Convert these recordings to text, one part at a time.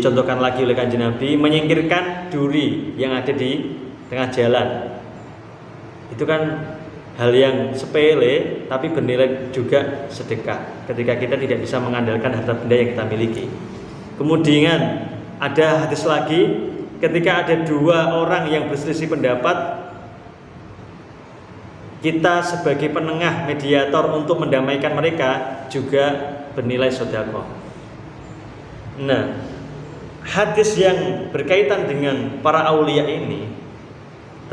dicontohkan lagi oleh Kanjeng Nabi, menyingkirkan duri yang ada di tengah jalan. Itu kan hal yang sepele tapi bernilai juga sedekah ketika kita tidak bisa mengandalkan harta benda yang kita miliki. Kemudian ada hadis lagi, ketika ada dua orang yang berselisih pendapat, kita sebagai penengah mediator untuk mendamaikan mereka juga bernilai sedekah. Nah, hadis yang berkaitan dengan para aulia ini,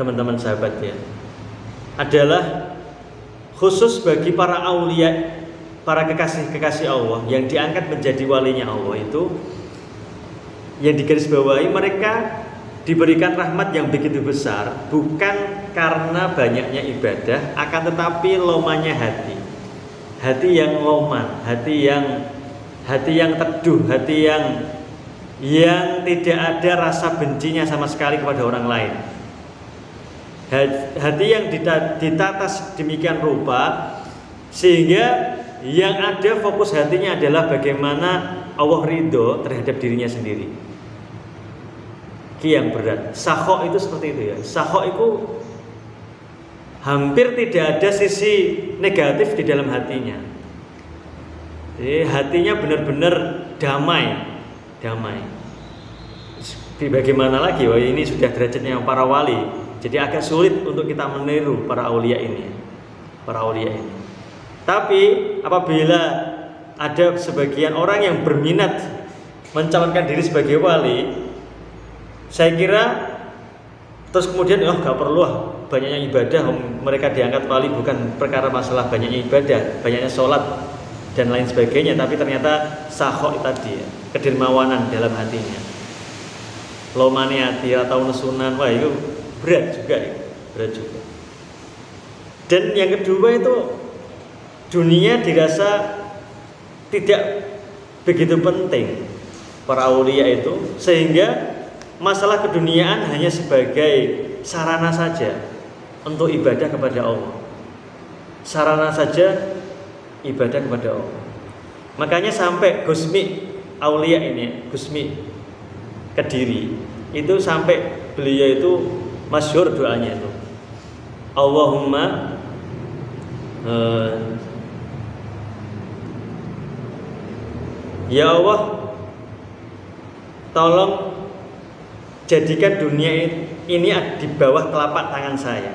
teman-teman sahabat ya, adalah khusus bagi para aulia, para kekasih-kekasih Allah yang diangkat menjadi walinya Allah. Itu yang digarisbawahi, mereka diberikan rahmat yang begitu besar bukan karena banyaknya ibadah, akan tetapi lomanya hati yang loman, hati yang teduh, hati yang tidak ada rasa bencinya sama sekali kepada orang lain, hati yang ditata demikian rupa sehingga yang ada fokus hatinya adalah bagaimana Allah ridho terhadap dirinya sendiri. Yang berat. Sakho itu seperti itu ya. Sakho itu hampir tidak ada sisi negatif di dalam hatinya. Jadi hatinya benar-benar damai. Bagaimana lagi? Wah, ini sudah derajatnya para wali. Jadi agak sulit untuk kita meniru para aulia ini. Tapi apabila ada sebagian orang yang berminat mencalonkan diri sebagai wali, saya kira terus kemudian gak perlu banyaknya ibadah, mereka diangkat wali bukan perkara masalah banyaknya ibadah, banyaknya sholat dan lain sebagainya, tapi ternyata sakho tadi ya, kedermawanan dalam hatinya, lomani hati atau nesunan, wah itu berat juga. Dan yang kedua itu dunia dirasa tidak begitu penting para aulia itu, sehingga masalah keduniaan hanya sebagai sarana saja untuk ibadah kepada Allah. Sarana saja ibadah kepada Allah. Makanya sampai Gusmi aulia ini, Gusmi Kediri, itu sampai beliau itu masyhur doanya itu, Allahumma ya Allah, tolong jadikan dunia ini di bawah telapak tangan saya.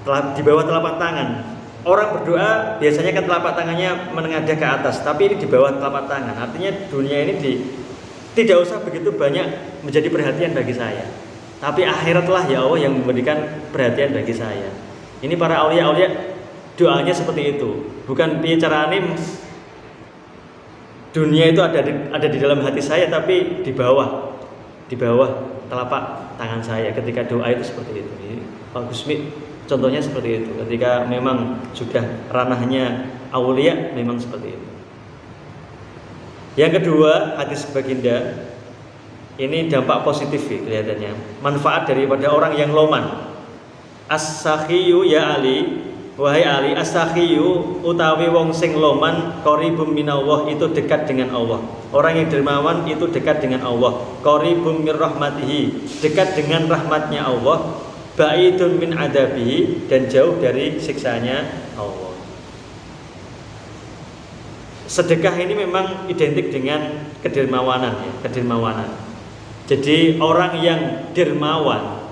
Di bawah telapak tangan. Orang berdoa biasanya kan telapak tangannya menengadah ke atas, tapi ini di bawah telapak tangan. Artinya dunia ini tidak usah begitu banyak menjadi perhatian bagi saya. Tapi akhiratlah ya Allah yang memberikan perhatian bagi saya. Ini para aulia doanya seperti itu. Bukan carane dunia itu ada di dalam hati saya, tapi di bawah telapak tangan saya. Ketika doa itu seperti itu. Pak Gusmi contohnya seperti itu. Ketika memang sudah ranahnya aulia, memang seperti itu. Yang kedua, hadis baginda ini dampak positif ya, kelihatannya. Manfaat daripada orang yang loman. As-sakhiyu ya Ali, wahai Ali, as-sakhiyu utawi wong sing loman qaribum minallah, itu dekat dengan Allah. Orang yang dermawan itu dekat dengan Allah. Qaribum mir rahmatihi, dekat dengan rahmatnya Allah. Ba'idun min adabihi, dan jauh dari siksanya Allah. Sedekah ini memang identik dengan kedermawanan ya, kedermawanan. Jadi orang yang dermawan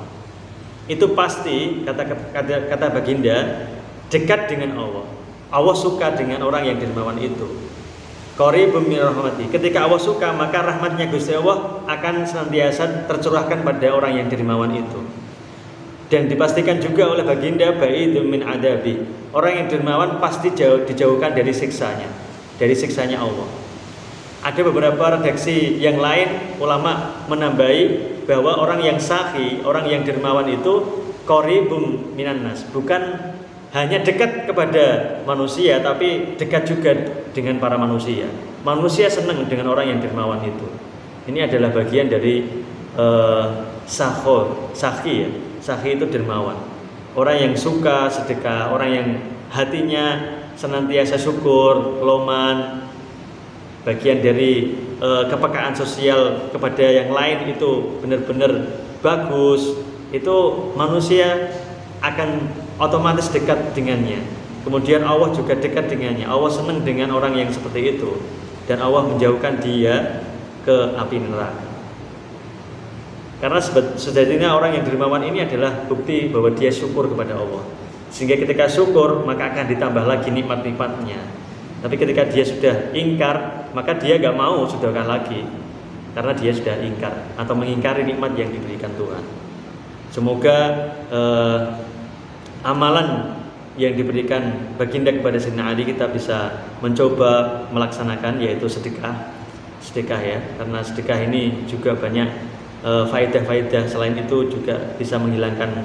itu pasti kata baginda dekat dengan Allah. Allah suka dengan orang yang dermawan itu. Qaribum min rahmati. Ketika Allah suka, maka rahmatnya Gusti Allah akan senantiasa tercurahkan pada orang yang dermawan itu. Dan dipastikan juga oleh baginda ba'idun min adabi. Orang yang dermawan pasti dijauhkan dari siksanya Allah. Ada beberapa redaksi yang lain, ulama menambahi bahwa orang yang sakhi, orang yang dermawan itu qaribum minan nas, bukan hanya dekat kepada manusia, tapi dekat juga dengan para manusia. Manusia senang dengan orang yang dermawan itu. Ini adalah bagian dari sakhi ya. Sakhi itu dermawan. Orang yang suka sedekah, orang yang hatinya senantiasa syukur, loman, bagian dari kepekaan sosial kepada yang lain itu benar-benar bagus, itu manusia akan otomatis dekat dengannya. Kemudian Allah juga dekat dengannya. Allah senang dengan orang yang seperti itu, dan Allah menjauhkan dia ke api neraka. Karena sejatinya orang yang dermawan ini adalah bukti bahwa dia syukur kepada Allah. Sehingga ketika syukur maka akan ditambah lagi nikmat-nikmatnya. Tapi ketika dia sudah ingkar, maka dia gak mau sudahkan lagi, karena dia sudah ingkar atau mengingkari nikmat yang diberikan Tuhan. Semoga amalan yang diberikan baginda kepada Sayyidina Ali kita bisa mencoba melaksanakan, yaitu sedekah ya, karena sedekah ini juga banyak faedah-faedah. Selain itu juga bisa menghilangkan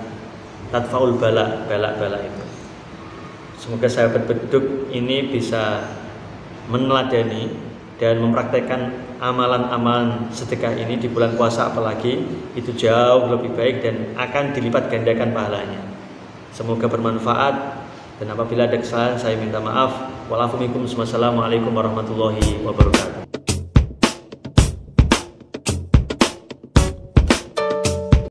tadfaul bala itu. Semoga sahabat beduk ini bisa meneladani dan mempraktekkan amalan-amalan sedekah ini di bulan puasa, apalagi itu jauh lebih baik dan akan dilipat gandakan pahalanya. Semoga bermanfaat, dan apabila ada kesalahan saya minta maaf. Wassalamualaikum warahmatullahi wabarakatuh.